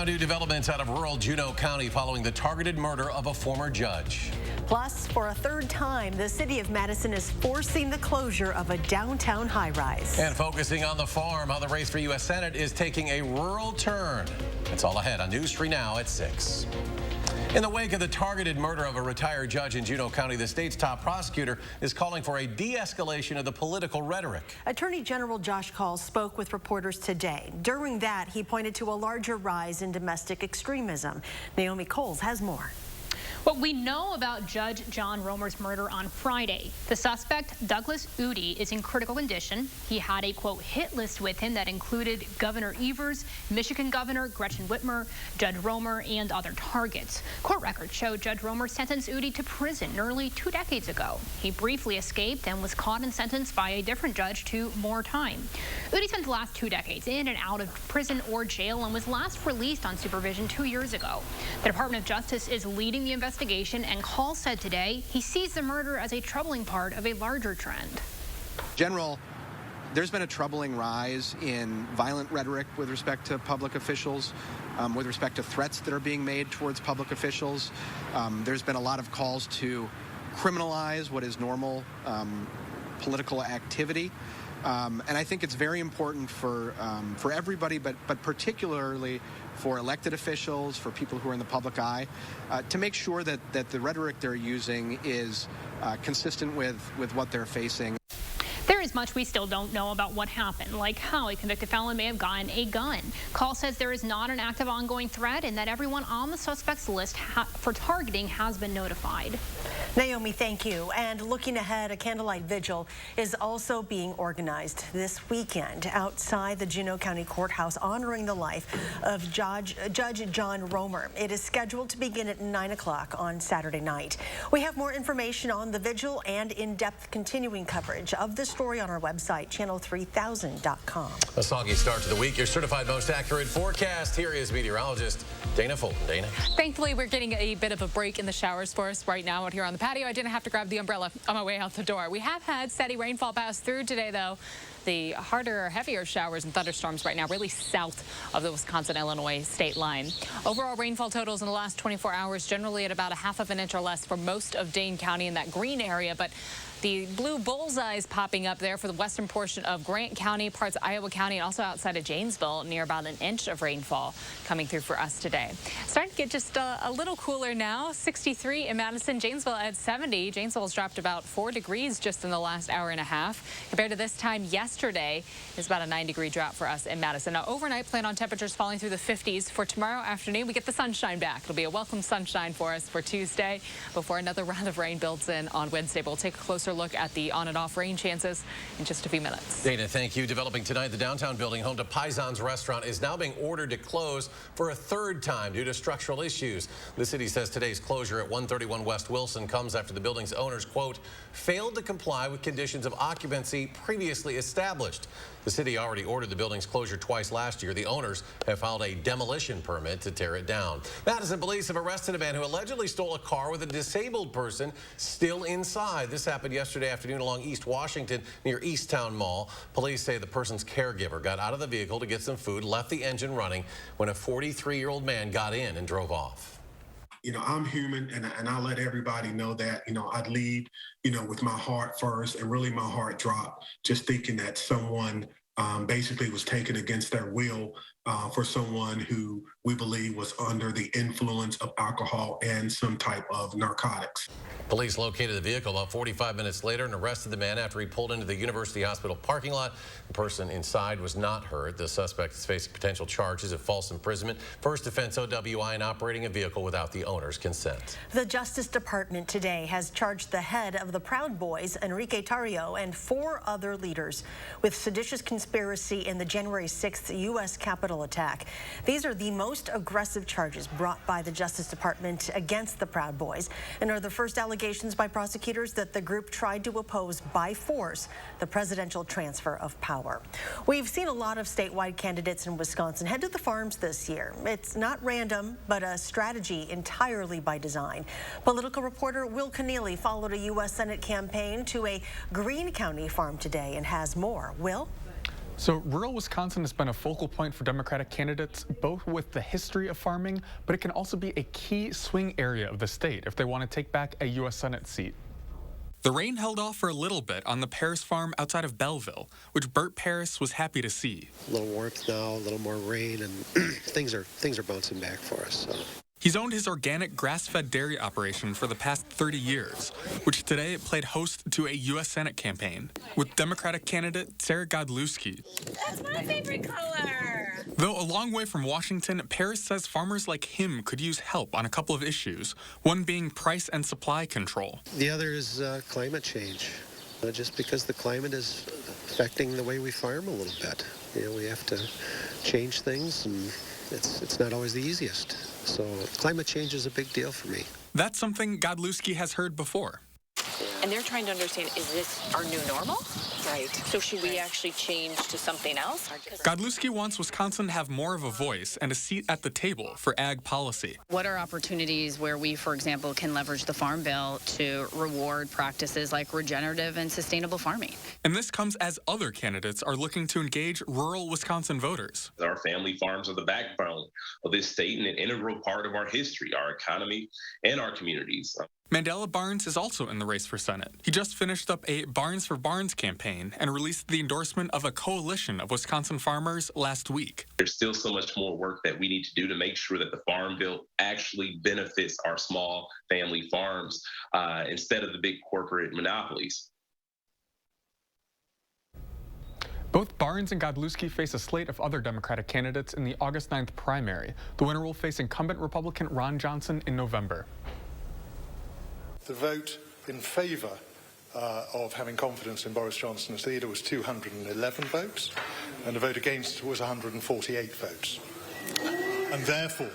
Now, new developments out of rural Juneau County following the targeted murder of a former judge. Plus, for a third time, the city of Madison is forcing the closure of a downtown high-rise. And focusing on the farm, how the race for U.S. Senate is taking a rural turn. It's all ahead on News 3 Now at 6. In the wake of the targeted murder of a retired judge in Juneau County, the state's top prosecutor is calling for a de-escalation of the political rhetoric. Attorney General Josh Call spoke with reporters today. During that, he pointed to a larger rise in domestic extremism. Naomi Coles has more. What we know about Judge John Romer's murder on Friday: the suspect, Douglas Udi, is in critical condition. He had a, quote, hit list with him that included Governor Evers, Michigan Governor Gretchen Whitmer, Judge Romer, and other targets. Court records show Judge Romer sentenced Udi to prison nearly 2 decades ago. He briefly escaped and was caught and sentenced by a different judge to more time. Udi spent the last 2 decades in and out of prison or jail and was last released on supervision 2 years ago. The Department of Justice is leading the investigation, and Call said today he sees the murder as a troubling part of a larger trend. General, there's been a troubling rise in violent rhetoric with respect to public officials, with respect to threats that are being made towards public officials. There's been a lot of calls to criminalize what is normal political activity. And I think it's very important for everybody, but particularly for elected officials, for people who are in the public eye, to make sure that the rhetoric they're using is consistent with what they're facing. There is much we still don't know about what happened, like how a convicted felon may have gotten a gun. Call says there is not an active ongoing threat and that everyone on the suspects list for targeting has been notified. Naomi, thank you. And looking ahead, a candlelight vigil is also being organized this weekend outside the Juneau County Courthouse, honoring the life of Judge John Romer. It is scheduled to begin at 9 o'clock on Saturday night. We have more information on the vigil and in-depth continuing coverage of the story on our website, channel3000.com. A soggy start to the week. Your certified most accurate forecast. Here is meteorologist Dana Fulton. Dana. Thankfully, we're getting a bit of a break in the showers for us right now out here on the patio. I didn't have to grab the umbrella on my way out the door. We have had steady rainfall pass through today, though. The harder, heavier showers and thunderstorms right now really south of the Wisconsin-Illinois state line. Overall rainfall totals in the last 24 hours generally at about 1/2 of an inch or less for most of Dane County in that green area, but the blue bullseyes popping up there for the western portion of Grant County, parts of Iowa County, and also outside of Janesville, near about 1 inch of rainfall coming through for us today. Starting to get just a little cooler now. 63 in Madison, Janesville at 70. Janesville's dropped about 4 degrees just in the last hour and a half. Compared to this time yesterday, it's about a 9-degree drop for us in Madison. Now, overnight, plan on temperatures falling through the 50s. For tomorrow afternoon, we get the sunshine back. It'll be a welcome sunshine for us for Tuesday before another round of rain builds in on Wednesday. We'll take a closer look at the on and off rain chances in just a few minutes. Dana, thank you. Developing tonight, the downtown building home to Paisan's restaurant is now being ordered to close for a 3rd time due to structural issues. The city says today's closure at 131 West Wilson comes after the building's owners, quote, failed to comply with conditions of occupancy previously established. The city already ordered the building's closure twice last year. The owners have filed a demolition permit to tear it down. Madison police have arrested a man who allegedly stole a car with a disabled person still inside. This happened yesterday afternoon along East Washington near Easttown Mall. Police say the person's caregiver got out of the vehicle to get some food, left the engine running when a 43-year-old man got in and drove off. You know, I'm human, and I let everybody know that, you know, I'd lead, you know, with my heart first, and really my heart dropped just thinking that someone basically was taken against their will for someone who we believe was under the influence of alcohol and some type of narcotics. Police located the vehicle about 45 minutes later and arrested the man after he pulled into the University Hospital parking lot. The person inside was not hurt. The suspect is facing potential charges of false imprisonment, first offense OWI, and operating a vehicle without the owner's consent. The Justice Department today has charged the head of the Proud Boys, Enrique Tarrio, and 4 other leaders with seditious conspiracy in the January 6th U.S. Capitol attack. These are the most aggressive charges brought by the Justice Department against the Proud Boys and are the first allegations by prosecutors that the group tried to oppose by force the presidential transfer of power. We've seen a lot of statewide candidates in Wisconsin head to the farms this year. It's not random, but a strategy entirely by design. Political reporter Will Keneally followed a U.S. Senate campaign to a Greene County farm today and has more. Will? So rural Wisconsin has been a focal point for Democratic candidates, both with the history of farming, but it can also be a key swing area of the state if they want to take back a U.S. Senate seat. The rain held off for a little bit on the Paris farm outside of Belleville, which Bert Paris was happy to see. A little warmth now, a little more rain, and things are bouncing back for us. So. He's owned his organic grass-fed dairy operation for the past 30 years, which today played host to a U.S. Senate campaign with Democratic candidate Sarah Godlewski. That's my favorite color. Though a long way from Washington, Paris says farmers like him could use help on a couple of issues, one being price and supply control. The other is climate change. Just because the climate is affecting the way we farm a little bit. You know, we have to change things, and it's not always the easiest. So climate change is a big deal for me. That's something Godlewski has heard before. And they're trying to understand, is this our new normal? Right. So should we actually change to something else? Godlewski wants Wisconsin to have more of a voice and a seat at the table for ag policy. What are opportunities where we, for example, can leverage the Farm Bill to reward practices like regenerative and sustainable farming? And this comes as other candidates are looking to engage rural Wisconsin voters. Our family farms are the backbone of this state and an integral part of our history, our economy, and our communities. Mandela Barnes is also in the race for Senate. He just finished up a Barnes for Barnes campaign and released the endorsement of a coalition of Wisconsin farmers last week. There's still so much more work that we need to do to make sure that the Farm Bill actually benefits our small family farms instead of the big corporate monopolies. Both Barnes and Godlewski face a slate of other Democratic candidates in the August 9th primary. The winner will face incumbent Republican Ron Johnson in November. The vote in favour of having confidence in Boris Johnson as leader was 211 votes, and the vote against was 148 votes. And therefore,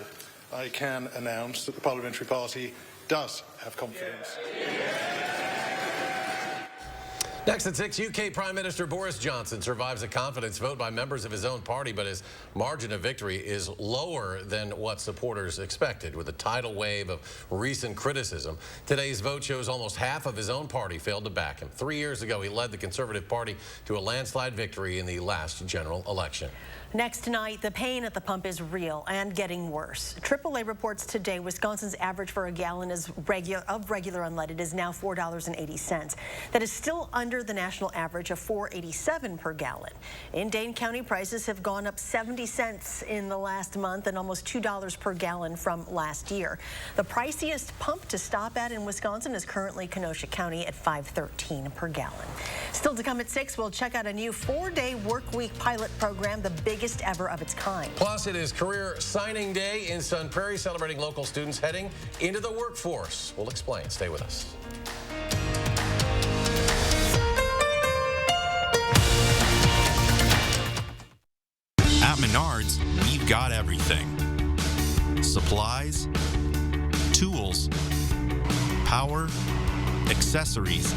I can announce that the Parliamentary Party does have confidence. Next at 6, UK Prime Minister Boris Johnson survives a confidence vote by members of his own party, but his margin of victory is lower than what supporters expected, with a tidal wave of recent criticism. Today's vote shows almost half of his own party failed to back him. 3 years ago, he led the Conservative Party to a landslide victory in the last general election. Next tonight, the pain at the pump is real and getting worse. AAA reports today Wisconsin's average for a gallon of regular unleaded is now $4.80. That is still under the national average of $4.87 per gallon. In Dane County, prices have gone up 70 cents in the last month and almost $2 per gallon from last year. The priciest pump to stop at in Wisconsin is currently Kenosha County at $5.13 per gallon. Still to come at 6, we'll check out a new 4-day workweek pilot program, the biggest ever of its kind. Plus, it is Career Signing Day in Sun Prairie, celebrating local students heading into the workforce. We'll explain. Stay with us. At Menards, we've got everything. Supplies, tools, power, accessories,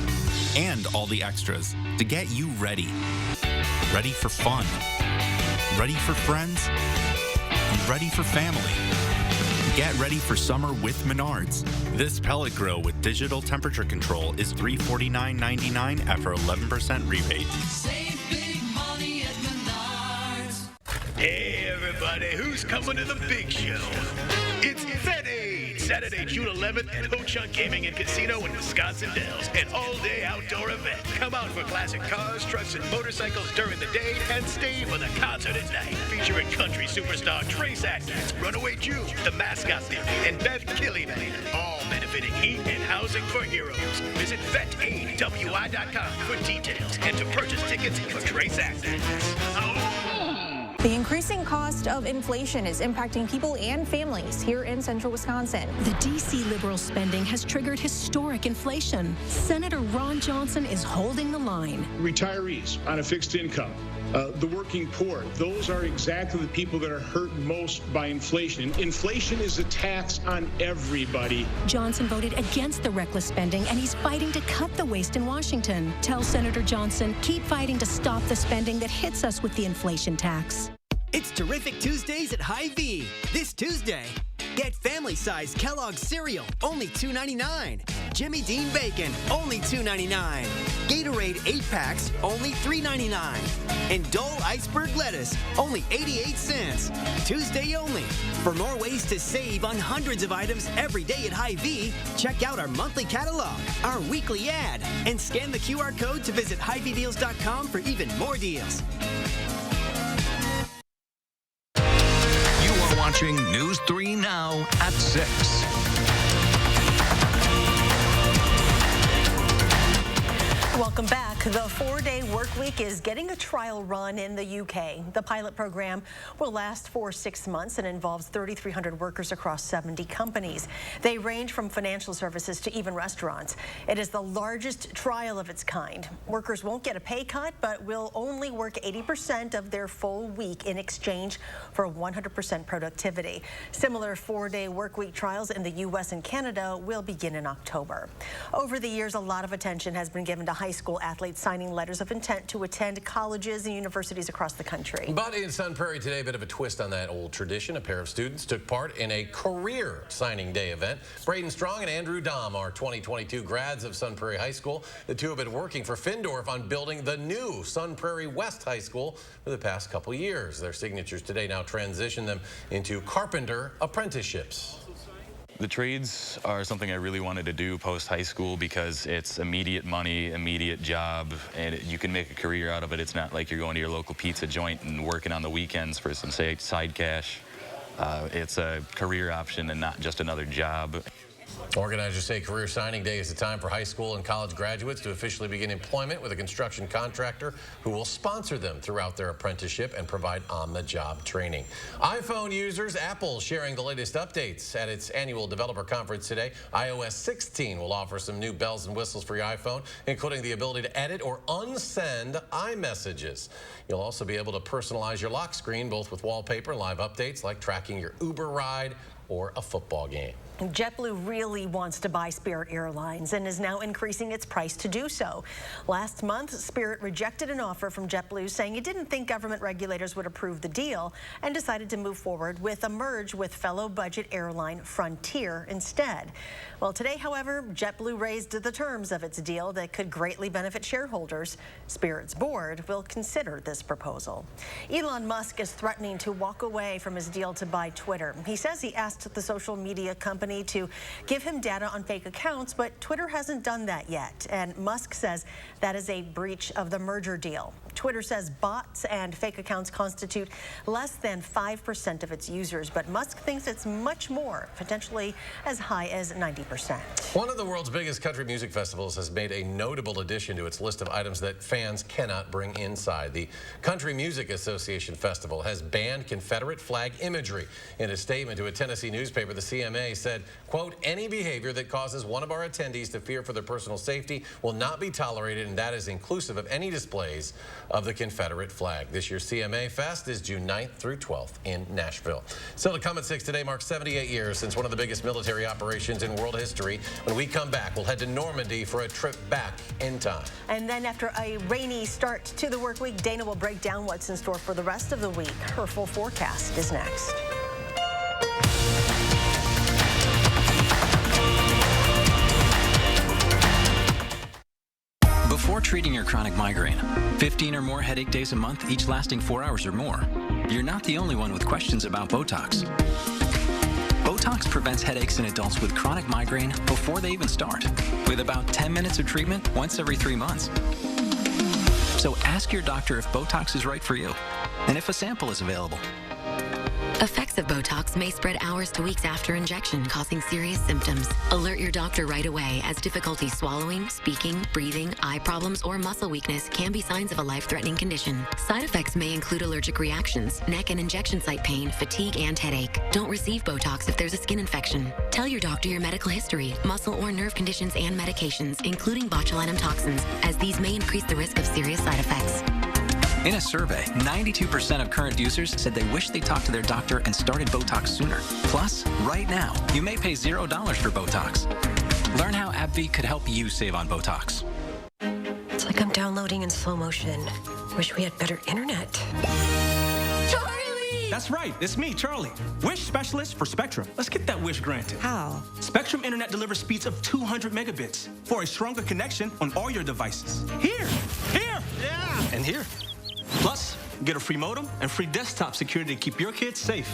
and all the extras to get you ready. Ready for fun, ready for friends, and ready for family. Get ready for summer with Menards. This pellet grill with digital temperature control is $349.99 after 11% rebate. Save big money at Menards. Hey everybody, who's coming to the big show? It's Fed Aid, Saturday, June 11th at Ho Chunk Gaming and Casino in Wisconsin Dells. An all-day outdoor event. Come out for classic cars, trucks, and motorcycles during the day and stay for the concert at night. Featuring country superstar Trace Atkins, Runaway Jew, The Mascot Theory, and Beth Killian. All benefiting Heat and Housing for Heroes. Visit VetAidWI.com for details and to purchase tickets for Trace Atkins. The increasing cost of inflation is impacting people and families here in central Wisconsin. The D.C. liberal spending has triggered historic inflation. Senator Ron Johnson is holding the line. Retirees on a fixed income, the working poor, those are exactly the people that are hurt most by inflation. Inflation is a tax on everybody. Johnson voted against the reckless spending, and he's fighting to cut the waste in Washington. Tell Senator Johnson, keep fighting to stop the spending that hits us with the inflation tax. It's Terrific Tuesdays at Hy-Vee. This Tuesday, Get family-sized Kellogg's cereal, only $2.99. Jimmy Dean bacon, only $2.99. Gatorade 8-packs, only $3.99. And Dole iceberg lettuce, only 88 cents. Tuesday only. For more ways to save on hundreds of items every day at Hy-Vee, check out our monthly catalog, our weekly ad, and scan the QR code to visit HyVeeDeals.com for even more deals. You are watching News 3 Now at 6. Welcome back. The 4-day work week is getting a trial run in the UK. The pilot program will last for 6 months and involves 3,300 workers across 70 companies. They range from financial services to even restaurants. It is the largest trial of its kind. Workers won't get a pay cut, but will only work 80% of their full week in exchange for 100% productivity. Similar 4-day work week trials in the U.S. and Canada will begin in October. Over the years, a lot of attention has been given to high school athletes signing letters of intent to attend colleges and universities across the country. But in Sun Prairie today, a bit of a twist on that old tradition. A pair of students took part in a career signing day event. Braden Strong and Andrew Dom are 2022 grads of Sun Prairie High School. The two have been working for Findorff on building the new Sun Prairie West High School for the past couple years. Their signatures today now transition them into carpenter apprenticeships. The trades are something I really wanted to do post-high school because it's immediate money, immediate job, and you can make a career out of it. It's not like you're going to your local pizza joint and working on the weekends for some, say, side cash. It's a career option and not just another job. Organizers say Career Signing Day is a time for high school and college graduates to officially begin employment with a construction contractor who will sponsor them throughout their apprenticeship and provide on-the-job training. iPhone users, Apple sharing the latest updates at its annual developer conference today. iOS 16 will offer some new bells and whistles for your iPhone, including the ability to edit or unsend iMessages. You'll also be able to personalize your lock screen, both with wallpaper and live updates like tracking your Uber ride or a football game. JetBlue really wants to buy Spirit Airlines and is now increasing its price to do so. Last month, Spirit rejected an offer from JetBlue saying it didn't think government regulators would approve the deal and decided to move forward with a merge with fellow budget airline Frontier instead. Well, today, however, JetBlue raised the terms of its deal that could greatly benefit shareholders. Spirit's board will consider this proposal. Elon Musk is threatening to walk away from his deal to buy Twitter. He says he asked the social media company to give him data on fake accounts, but Twitter hasn't done that yet. And Musk says that is a breach of the merger deal. Twitter says bots and fake accounts constitute less than 5% of its users, but Musk thinks it's much more, potentially as high as 90%. One of the world's biggest country music festivals has made a notable addition to its list of items that fans cannot bring inside. The Country Music Association Festival has banned Confederate flag imagery. In a statement to a Tennessee newspaper, the CMA said, quote, "Any behavior that causes one of our attendees to fear for their personal safety will not be tolerated, and that is inclusive of any displays of the Confederate flag." This year's CMA Fest is June 9th through 12th in Nashville. Still to come at 6 today marks 78 years since one of the biggest military operations in world history. When we come back, we'll head to Normandy for a trip back in time. And then after a rainy start to the work week, Dana will break down what's in store for the rest of the week. Her full forecast is next. Before treating your chronic migraine, 15 or more headache days a month, each lasting 4 hours or more, you're not the only one with questions about Botox. Botox prevents headaches in adults with chronic migraine before they even start, with about 10 minutes of treatment once every 3 months. So ask your doctor if Botox is right for you, and if a sample is available. Effects of Botox may spread hours to weeks after injection, causing serious symptoms. Alert your doctor right away, as difficulty swallowing, speaking, breathing, eye problems, or muscle weakness can be signs of a life-threatening condition. Side effects may include allergic reactions, neck and injection site pain, fatigue, and headache. Don't receive Botox if there's a skin infection. Tell your doctor your medical history, muscle or nerve conditions, and medications, including botulinum toxins, as these may increase the risk of serious side effects. In a survey, 92% of current users said they wish they talked to their doctor and started Botox sooner. Plus, right now, you may pay $0 for Botox. Learn how AbbVie could help you save on Botox. It's like I'm downloading in slow motion. Wish we had better internet. Charlie! That's right. It's me, Charlie. WISC specialist for Spectrum. Let's get that wish granted. How? Spectrum Internet delivers speeds of 200 megabits for a stronger connection on all your devices. Here, yeah, and here. Plus, get a free modem and free desktop security to keep your kids safe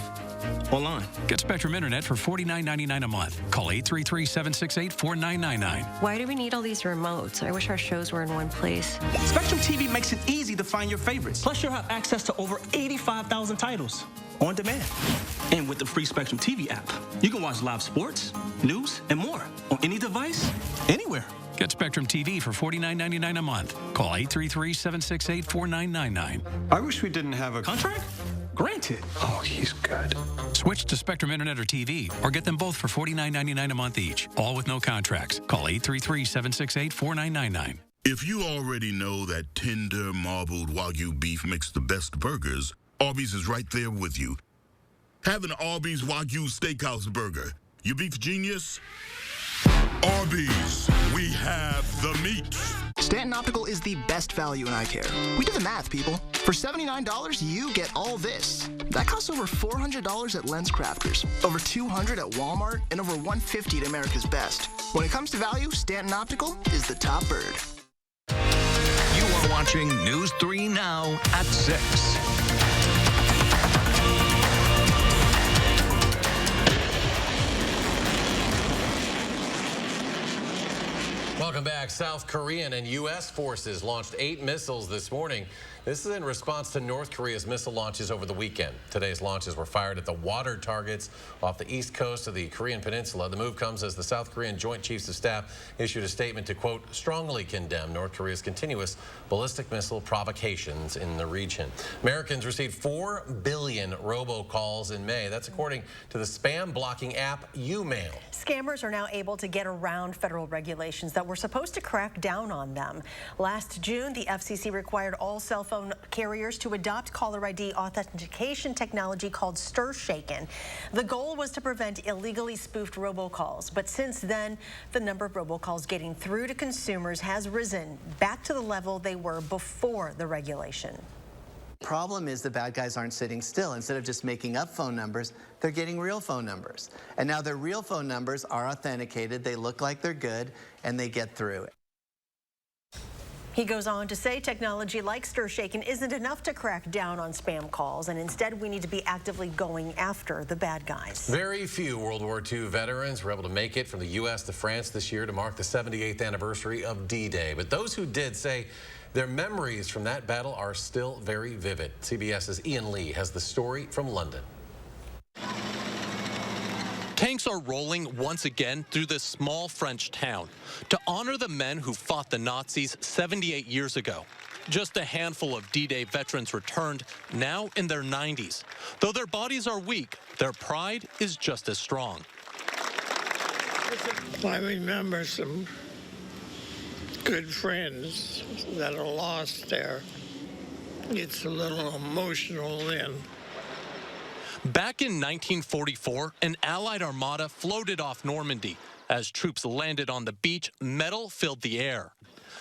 online. Get Spectrum Internet for $49.99 a month. Call 833-768-4999. Why do we need all these remotes? I wish our shows were in one place. Spectrum TV makes it easy to find your favorites. Plus, you'll have access to over 85,000 titles on demand. And with the free Spectrum TV app, you can watch live sports, news, and more on any device, anywhere. Get Spectrum TV for $49.99 a month. Call 833-768-4999. I wish we didn't have a contract. Granted. Oh, he's good. Switch to Spectrum Internet or TV, or get them both for $49.99 a month each, all with no contracts. Call 833-768-4999. If you already know that tender, marbled Wagyu beef makes the best burgers, Arby's is right there with you. Have an Arby's Wagyu Steakhouse burger. You beef genius? Arby's, we have the meat. Stanton Optical is the best value in eye care. We did the math, people. For $79, you get all this. That costs over $400 at Lens Crafters, over $200 at Walmart, and over $150 at America's Best. When it comes to value, Stanton Optical is the top bird. You are watching News 3 Now at 6. Welcome back. South Korean and U.S. forces launched 8 missiles this morning. This is in response to North Korea's missile launches over the weekend. Today's launches were fired at the water targets off the east coast of the Korean peninsula. The move comes as the South Korean Joint Chiefs of Staff issued a statement to, quote, strongly condemn North Korea's continuous ballistic missile provocations in the region. Americans received 4 billion robocalls in May. That's according to the spam blocking app UMail. Scammers are now able to get around federal regulations that were supposed to crack down on them. Last June, the FCC required all cell phone carriers to adopt caller ID authentication technology called STIR-SHAKEN. The goal was to prevent illegally spoofed robocalls, but since then, the number of robocalls getting through to consumers has risen back to the level they were before the regulation. Problem is the bad guys aren't sitting still. Instead of just making up phone numbers, they're getting real phone numbers. And now their real phone numbers are authenticated, they look like they're good, and they get through. He goes on to say technology like STIR-SHAKEN isn't enough to crack down on spam calls, and instead we need to be actively going after the bad guys. Very few World War II veterans were able to make it from the U.S. to France this year to mark the 78th anniversary of D-Day. But those who did say their memories from that battle are still very vivid. CBS's Ian Lee has the story from London. Tanks are rolling once again through this small French town to honor the men who fought the Nazis 78 years ago. Just a handful of D-Day veterans returned, now in their 90s. Though their bodies are weak, their pride is just as strong. I remember some good friends that are lost there. It's a little emotional then. Back in 1944, an Allied armada floated off Normandy. As troops landed on the beach, metal filled the air.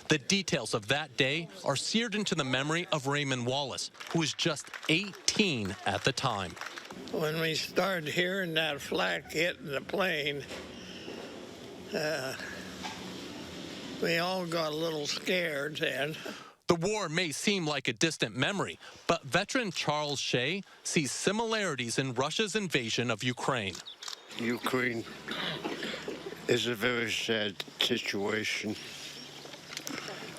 The details of that day are seared into the memory of Raymond Wallace, who was just 18 at the time. When we started hearing that flak hitting the plane, we all got a little scared then. The war may seem like a distant memory, but veteran Charles Shea sees similarities in Russia's invasion of Ukraine. Ukraine is a very sad situation.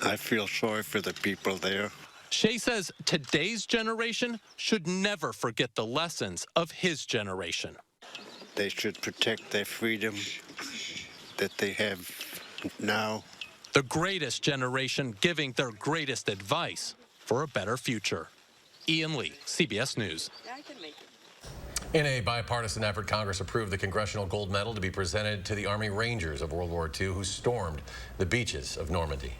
I feel sorry for the people there. Shea says today's generation should never forget the lessons of his generation. They should protect their freedom that they have now. The greatest generation giving their greatest advice for a better future. Ian Lee, CBS News. In a bipartisan effort, Congress approved the Congressional Gold Medal to be presented to the Army Rangers of World War II who stormed the beaches of Normandy.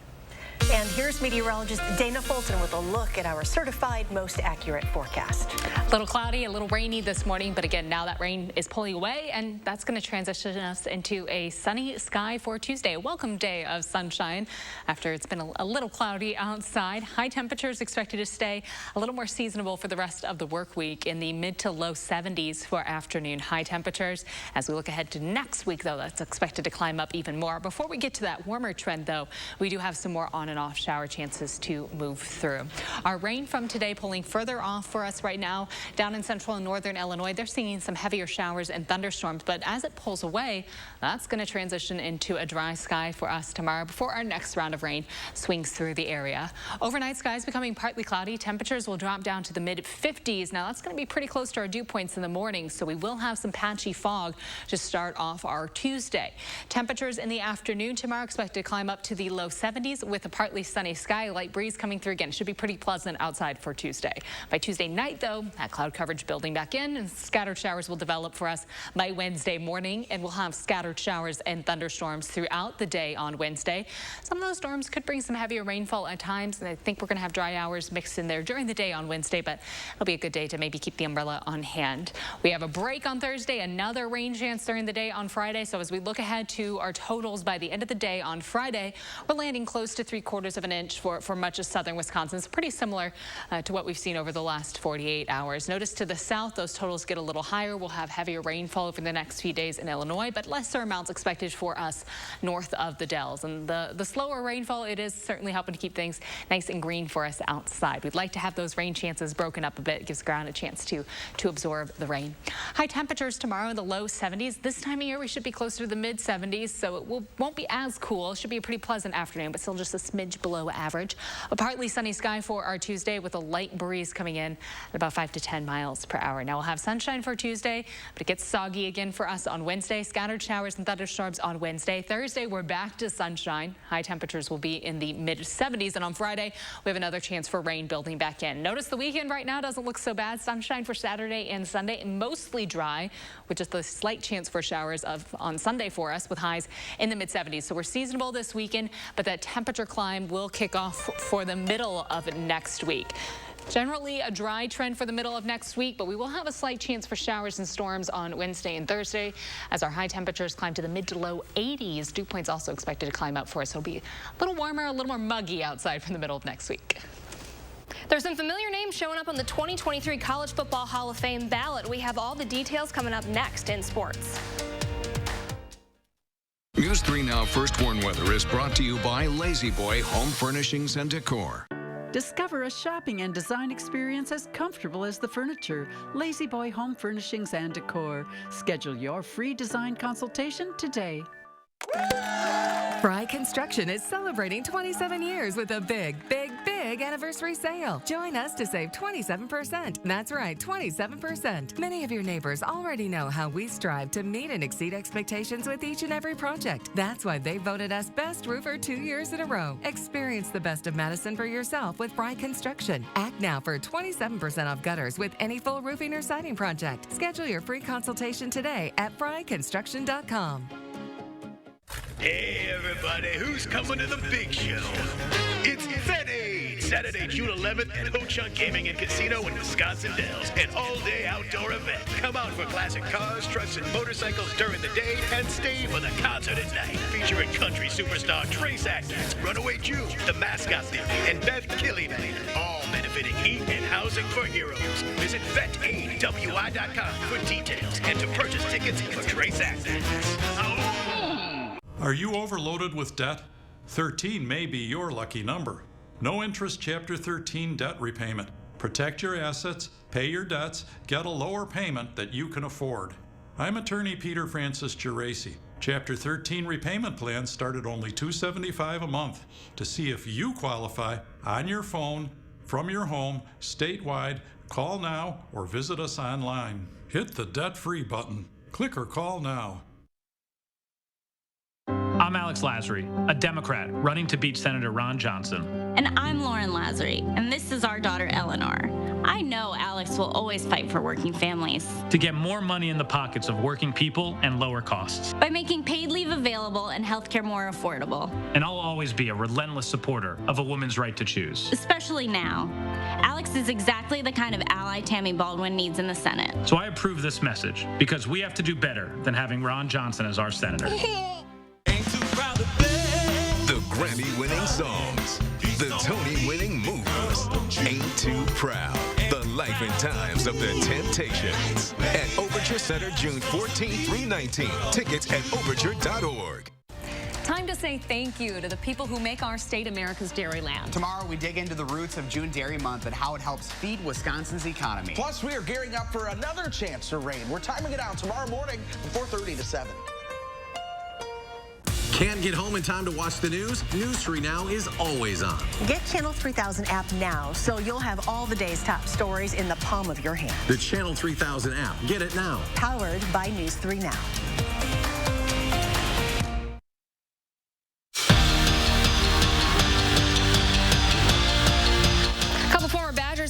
And here's meteorologist Dana Fulton with a look at our certified most accurate forecast. A little cloudy, a little rainy this morning, but again, now that rain is pulling away, and that's going to transition us into a sunny sky for Tuesday. A welcome day of sunshine after it's been a little cloudy outside. High temperatures expected to stay a little more seasonable for the rest of the work week in the mid to low 70s for afternoon high temperatures. As we look ahead to next week, though, that's expected to climb up even more. Before we get to that warmer trend, though, we do have some more on and off shower chances to move through. Our rain from today pulling further off for us right now. Down in central and northern Illinois, they're seeing some heavier showers and thunderstorms, but as it pulls away, that's going to transition into a dry sky for us tomorrow before our next round of rain swings through the area. Overnight skies becoming partly cloudy. Temperatures will drop down to the mid 50s. Now that's going to be pretty close to our dew points in the morning, so we will have some patchy fog to start off our Tuesday. Temperatures in the afternoon tomorrow expected to climb up to the low 70s with a partly sunny sky. Light breeze coming through again. Should be pretty pleasant outside for Tuesday. By Tuesday night, though, that cloud coverage building back in, and scattered showers will develop for us by Wednesday morning, and we'll have scattered showers and thunderstorms throughout the day on Wednesday. Some of those storms could bring some heavier rainfall at times, and I think we're going to have dry hours mixed in there during the day on Wednesday, but it'll be a good day to maybe keep the umbrella on hand. We have a break on Thursday, another rain chance during the day on Friday, so as we look ahead to our totals by the end of the day on Friday, we're landing close to 3/4 of an inch for much of southern Wisconsin. It's pretty similar to what we've seen over the last 48 hours. Notice to the south, those totals get a little higher. We'll have heavier rainfall over the next few days in Illinois, but lesser amounts expected for us north of the Dells. And the slower rainfall, it is certainly helping to keep things nice and green for us outside. We'd like to have those rain chances broken up a bit. It gives ground a chance to absorb the rain. High temperatures tomorrow in the low 70s. This time of year, we should be closer to the mid 70s, so it won't be as cool. It should be a pretty pleasant afternoon, but still just a smidge below average. A partly sunny sky for our Tuesday with a light breeze coming in at about 5 to 10 miles per hour. Now we'll have sunshine for Tuesday, but it gets soggy again for us on Wednesday. Scattered showers and thunderstorms on Wednesday. Thursday, we're back to sunshine. High temperatures will be in the mid 70s, and on Friday, we have another chance for rain building back in. Notice the weekend right now doesn't look so bad. Sunshine for Saturday and Sunday, mostly dry, with just a slight chance for showers on Sunday for us with highs in the mid 70s. So we're seasonable this weekend, but that temperature climb will kick off for the middle of next week. Generally a dry trend for the middle of next week, but we will have a slight chance for showers and storms on Wednesday and Thursday as our high temperatures climb to the mid to low 80s. Dew points also expected to climb up for us. So it'll be a little warmer, a little more muggy outside for the middle of next week. There's some familiar names showing up on the 2023 College Football Hall of Fame ballot. We have all the details coming up next in sports. News 3 Now First Warn Weather is brought to you by Lazy Boy Home Furnishings and Decor. Discover a shopping and design experience as comfortable as the furniture. Lazy Boy Home Furnishings and Decor. Schedule your free design consultation today. Fry Construction is celebrating 27 years with a big anniversary sale. Join us to save 27%. That's right, 27%. Many of your neighbors already know how we strive to meet and exceed expectations with each and every project. That's why they voted us Best Roofer 2 years in a row. Experience the best of Madison for yourself with Fry Construction. Act now for 27% off gutters with any full roofing or siding project. Schedule your free consultation today at fryconstruction.com. Hey everybody, who's coming to the big show? It's Fed Aid, Saturday, June 11th at Ho-Chunk Gaming and Casino in Wisconsin Dells. An all-day outdoor event. Come out for classic cars, trucks, and motorcycles during the day and stay for the concert at night. Featuring country superstar Trace Atkins, Runaway June, the Mascot Theory, and Beth Killian. All benefiting heat and housing for heroes. Visit VetAidWI.com for details and to purchase tickets for Trace Atkins. Are you overloaded with debt? 13 may be your lucky number. No interest Chapter 13 debt repayment. Protect your assets, pay your debts, get a lower payment that you can afford. I'm attorney Peter Francis Geraci. Chapter 13 repayment plans start at only $275 a month. To see if you qualify, on your phone, from your home, statewide, call now or visit us online. Hit the debt-free button. Click or call now. I'm Alex Lasry, a Democrat running to beat Senator Ron Johnson. And I'm Lauren Lazary, and this is our daughter Eleanor. I know Alex will always fight for working families. To get more money in the pockets of working people and lower costs. By making paid leave available and healthcare more affordable. And I'll always be a relentless supporter of a woman's right to choose. Especially now. Alex is exactly the kind of ally Tammy Baldwin needs in the Senate. So I approve this message because we have to do better than having Ron Johnson as our senator. The Grammy-winning songs, the Tony-winning moves, Ain't Too Proud, the life and times of the Temptations. At Overture Center, June 14th through 19th. Tickets at overture.org. Time to say thank you to the people who make our state America's Dairyland. Tomorrow, we dig into the roots of June Dairy Month and how it helps feed Wisconsin's economy. Plus, we are gearing up for another chance to rain. We're timing it out tomorrow morning from 4:30 to 7. Can't get home in time to watch the news? News 3 Now is always on. Get Channel 3000 app now so you'll have all the day's top stories in the palm of your hand. The Channel 3000 app. Get it now. Powered by News 3 Now.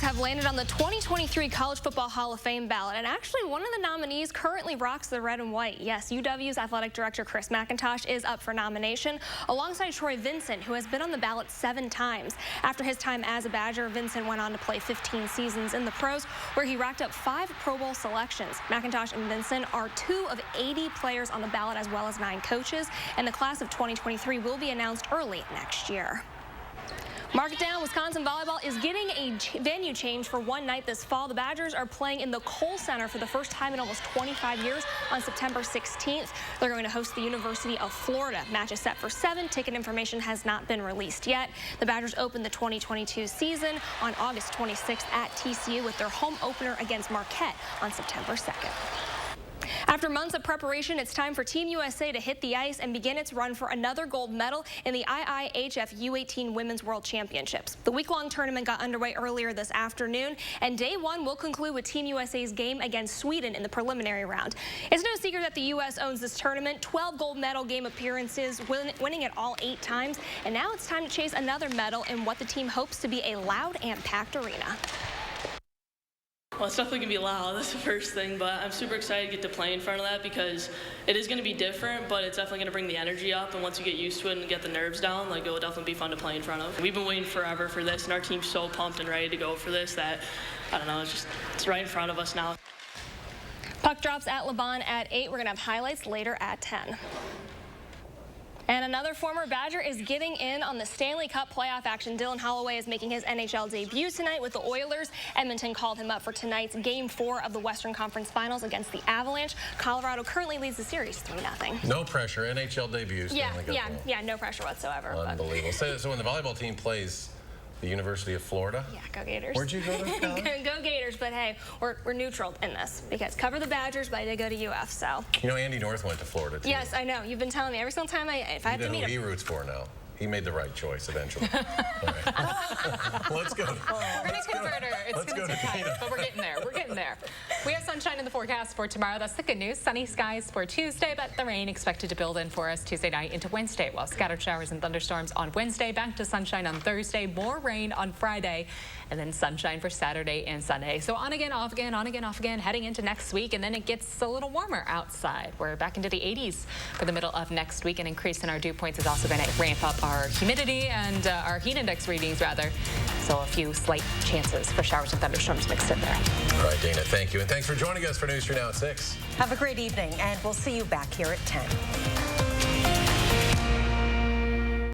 Have landed on the 2023 College Football Hall of Fame ballot, and actually one of the nominees currently rocks the red and white. Yes, UW's athletic director Chris McIntosh is up for nomination alongside Troy Vincent, who has been on the ballot 7 times. After his time as a Badger, Vincent went on to play 15 seasons in the pros, where he racked up 5 Pro Bowl selections. McIntosh and Vincent are 2 of 80 players on the ballot, as well as 9 coaches, and the class of 2023 will be announced early next year. Mark it down, Wisconsin volleyball is getting a venue change for one night this fall. The Badgers are playing in the Kohl Center for the first time in almost 25 years on September 16th. They're going to host the University of Florida. Match is set for 7. Ticket information has not been released yet. The Badgers open the 2022 season on August 26th at TCU with their home opener against Marquette on September 2nd. After months of preparation, it's time for Team USA to hit the ice and begin its run for another gold medal in the IIHF U18 Women's World Championships. The week-long tournament got underway earlier this afternoon, and day 1 will conclude with Team USA's game against Sweden in the preliminary round. It's no secret that the U.S. owns this tournament, 12 gold medal game appearances, winning it all 8 times, and now it's time to chase another medal in what the team hopes to be a loud and packed arena. Well, it's definitely going to be loud, that's the first thing, but I'm super excited to get to play in front of that because it is going to be different, but it's definitely going to bring the energy up, and once you get used to it and get the nerves down, like, it will definitely be fun to play in front of. We've been waiting forever for this, and our team's so pumped and ready to go for this that, I don't know, it's right in front of us now. Puck drops at LeBon at 8. We're going to have highlights later at 10. And another former Badger is getting in on the Stanley Cup playoff action. Dylan Holloway is making his NHL debut tonight with the Oilers. Edmonton called him up for tonight's Game 4 of the Western Conference Finals against the Avalanche. Colorado currently leads the series 3-0. No pressure. NHL debut. Yeah, no pressure whatsoever. Unbelievable. So when the volleyball team plays the University of Florida? Yeah, go Gators. Where'd you go to college? Go Gators, but hey, we're neutral in this because cover the Badgers, but I did go to UF, so. You know, Andy North went to Florida, too. Yes, I know. You've been telling me every single time if I have to meet him. You know who he roots for now. He made the right choice eventually. All right. Let's go. We're going to convert her. It's going to take time, but we're getting there. We're getting there. We have sunshine in the forecast for tomorrow. That's the good news. Sunny skies for Tuesday, but the rain expected to build in for us Tuesday night into Wednesday. While scattered showers and thunderstorms on Wednesday, back to sunshine on Thursday, more rain on Friday, and then sunshine for Saturday and Sunday. So on again, off again, on again, off again, heading into next week, and then it gets a little warmer outside. We're back into the 80s for the middle of next week. An increase in our dew points is also going to ramp up our humidity and our heat index readings, rather. So a few slight chances for showers and thunderstorms mixed in there. All right, Dana, thank you. And thanks for joining us for News 3 Now at 6. Have a great evening, and we'll see you back here at 10.